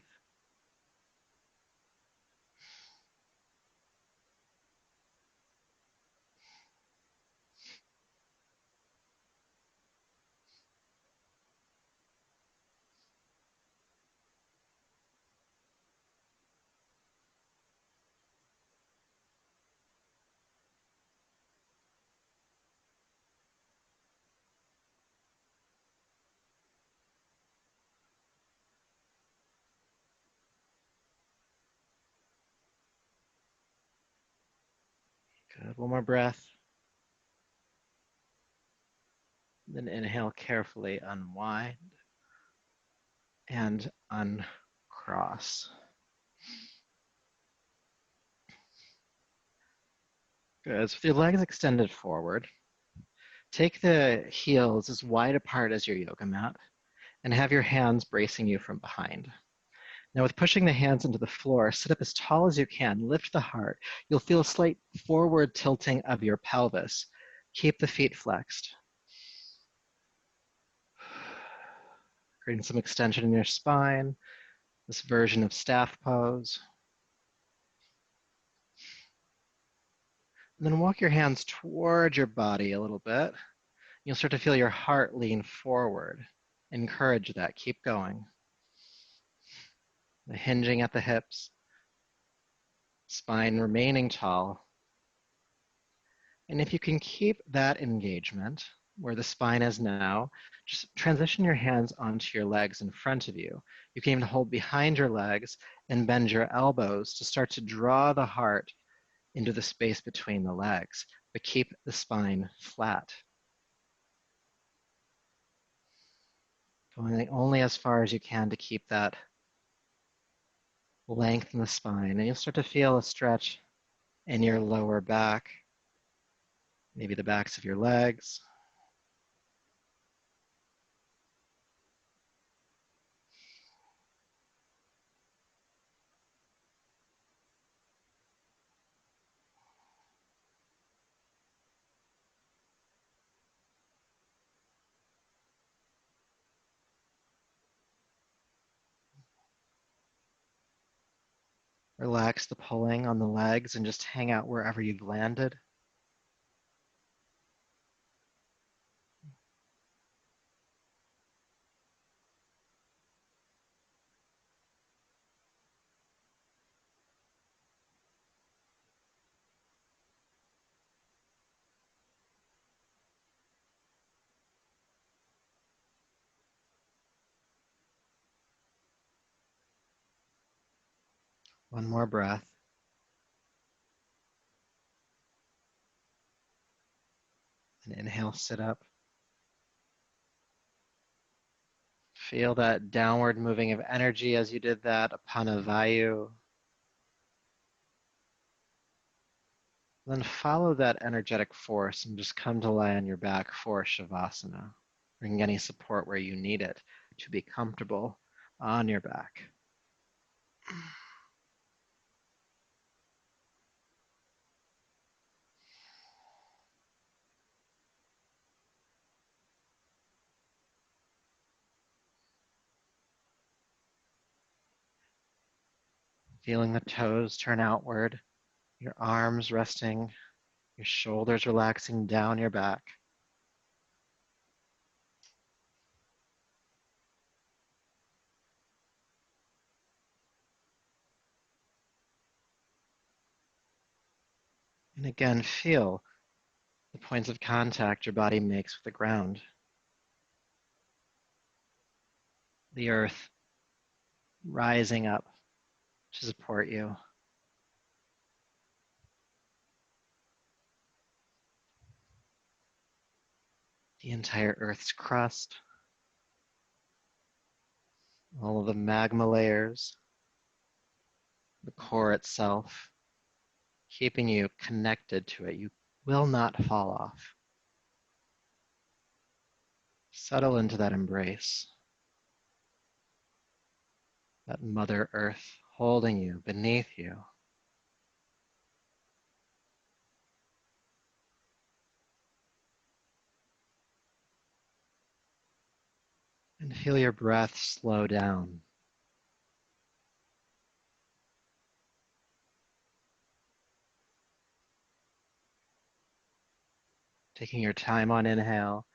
Good. One more breath. Then inhale, carefully unwind and uncross. Good. So with your legs extended forward, take the heels as wide apart as your yoga mat and have your hands bracing you from behind. Now with pushing the hands into the floor, sit up as tall as you can, lift the heart. You'll feel a slight forward tilting of your pelvis. Keep the feet flexed. Creating some extension in your spine, this version of staff pose. And then walk your hands toward your body a little bit. You'll start to feel your heart lean forward. Encourage that. Keep going. The hinging at the hips, spine remaining tall. And if you can keep that engagement where the spine is now, just transition your hands onto your legs in front of you. You can even hold behind your legs and bend your elbows to start to draw the heart into the space between the legs, but keep the spine flat. Going only as far as you can to keep that length in the spine. And you'll start to feel a stretch in your lower back, maybe the backs of your legs. Relax the pulling on the legs and just hang out wherever you've landed. One more breath. And inhale, sit up. Feel that downward moving of energy as you did that, Apana Vayu. Then follow that energetic force and just come to lie on your back for Shavasana. Bring any support where you need it to be comfortable on your back. Feeling the toes turn outward, your arms resting, your shoulders relaxing down your back. And again, feel the points of contact your body makes with the ground. The earth rising up to support you. The entire Earth's crust, all of the magma layers, the core itself, keeping you connected to it. You will not fall off. Settle into that embrace, that Mother Earth holding you, beneath you. And feel your breath slow down. Taking your time on inhale,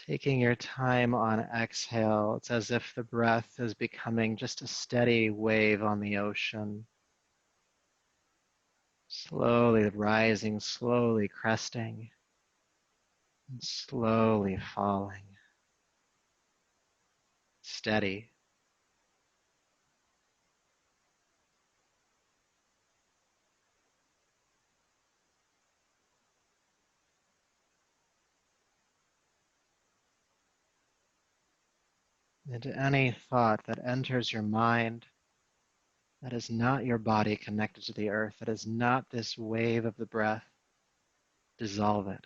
taking your time on exhale. It's as if the breath is becoming just a steady wave on the ocean. Slowly rising, slowly cresting, and slowly falling. Steady. And any thought that enters your mind that is not your body connected to the earth, that is not this wave of the breath, dissolve it.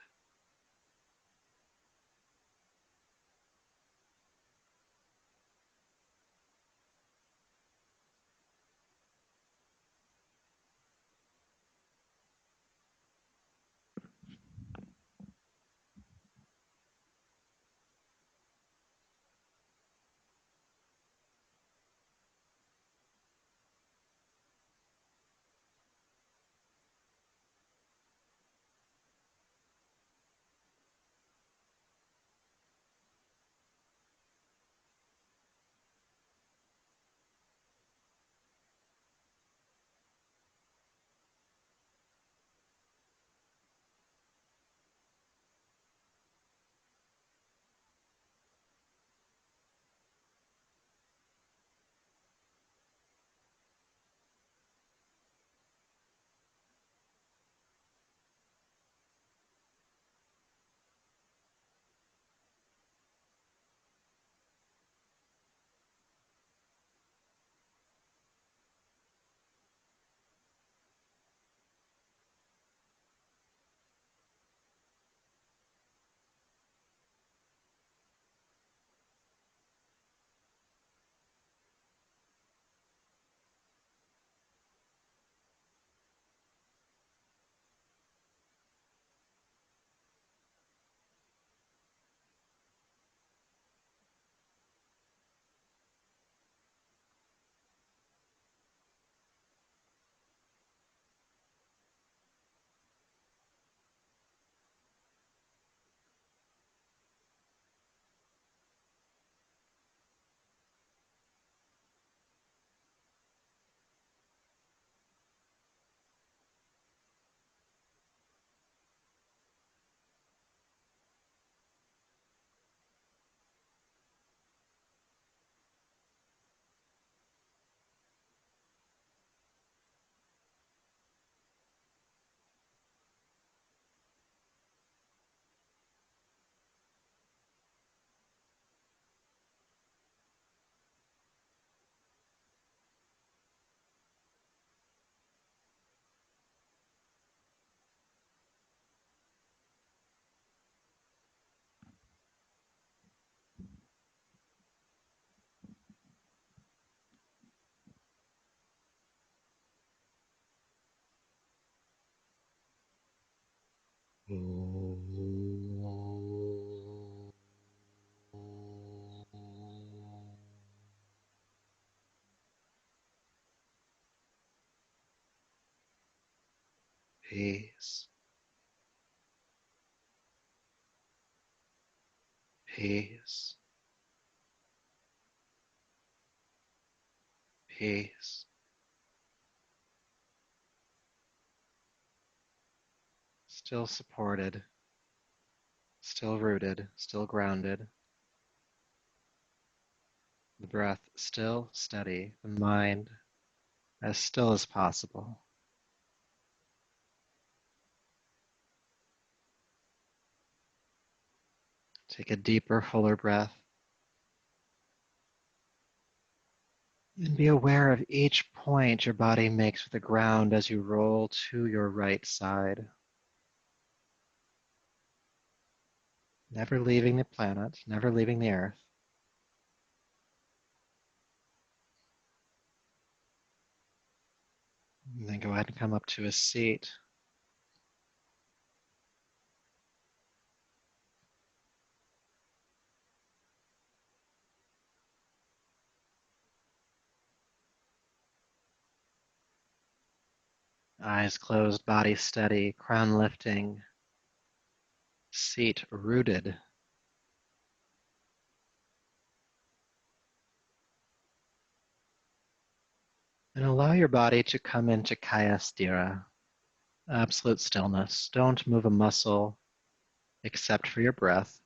Peace, peace, peace. Still supported, still rooted, still grounded. The breath still steady, the mind as still as possible. Take a deeper, fuller breath. And be aware of each point your body makes with the ground as you roll to your right side. Never leaving the planet, never leaving the earth. And then go ahead and come up to a seat. Eyes closed, body steady, crown lifting, seat rooted. And allow your body to come into Kaya Sthira, absolute stillness. Don't move a muscle except for your breath.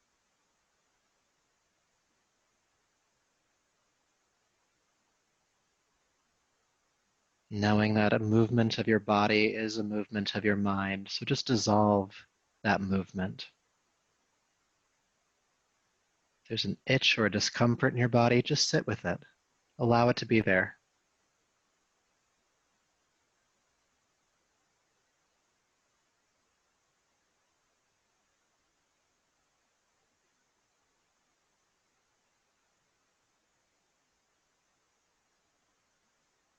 Knowing that a movement of your body is a movement of your mind. So just dissolve that movement. If there's an itch or a discomfort in your body, just sit with it. Allow it to be there.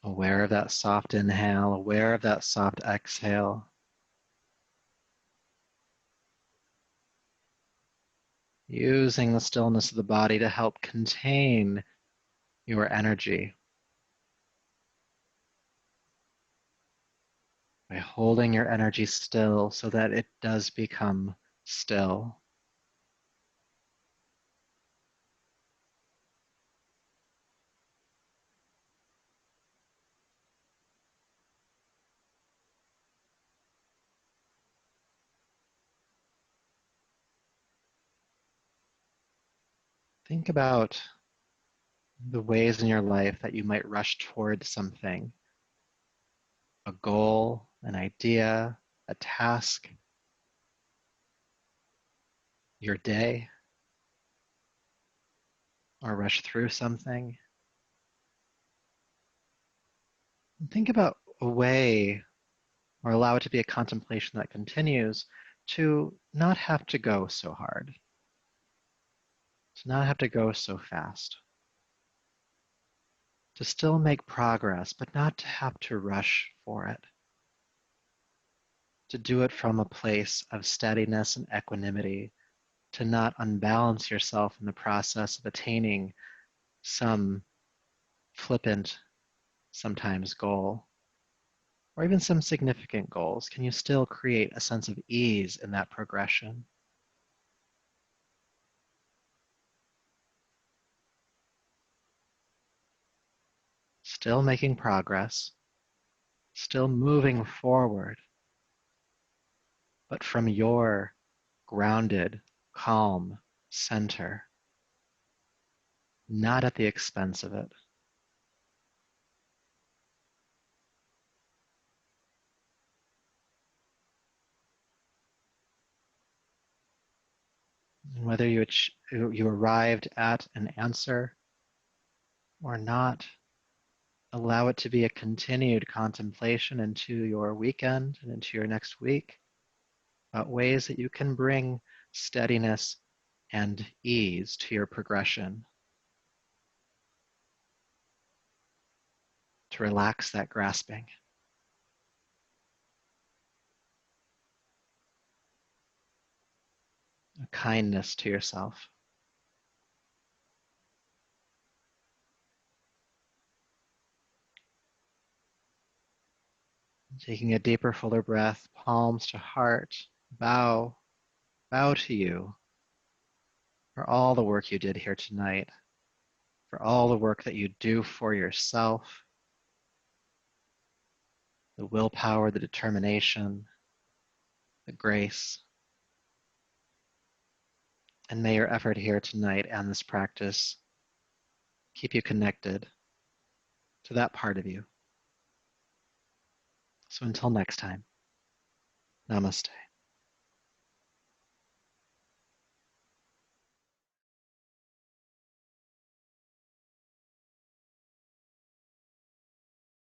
Aware of that soft inhale, aware of that soft exhale. Using the stillness of the body to help contain your energy by holding your energy still so that it does become still. Think about the ways in your life that you might rush toward something, a goal, an idea, a task, your day, or rush through something. And think about a way, or allow it to be a contemplation that continues, to not have to go so hard, to not have to go so fast, to still make progress, but not to have to rush for it, to do it from a place of steadiness and equanimity, to not unbalance yourself in the process of attaining some flippant, sometimes goal, or even some significant goals. Can you still create a sense of ease in that progression? Still making progress, still moving forward, but from your grounded, calm center, not at the expense of it. And whether you arrived at an answer or not, allow it to be a continued contemplation into your weekend and into your next week about ways that you can bring steadiness and ease to your progression, to relax that grasping. a kindness to yourself. Taking a deeper, fuller breath, palms to heart, bow to you for all the work you did here tonight, for all the work that you do for yourself, the willpower, the determination, the grace. And may your effort here tonight and this practice keep you connected to that part of you. So until next time, namaste.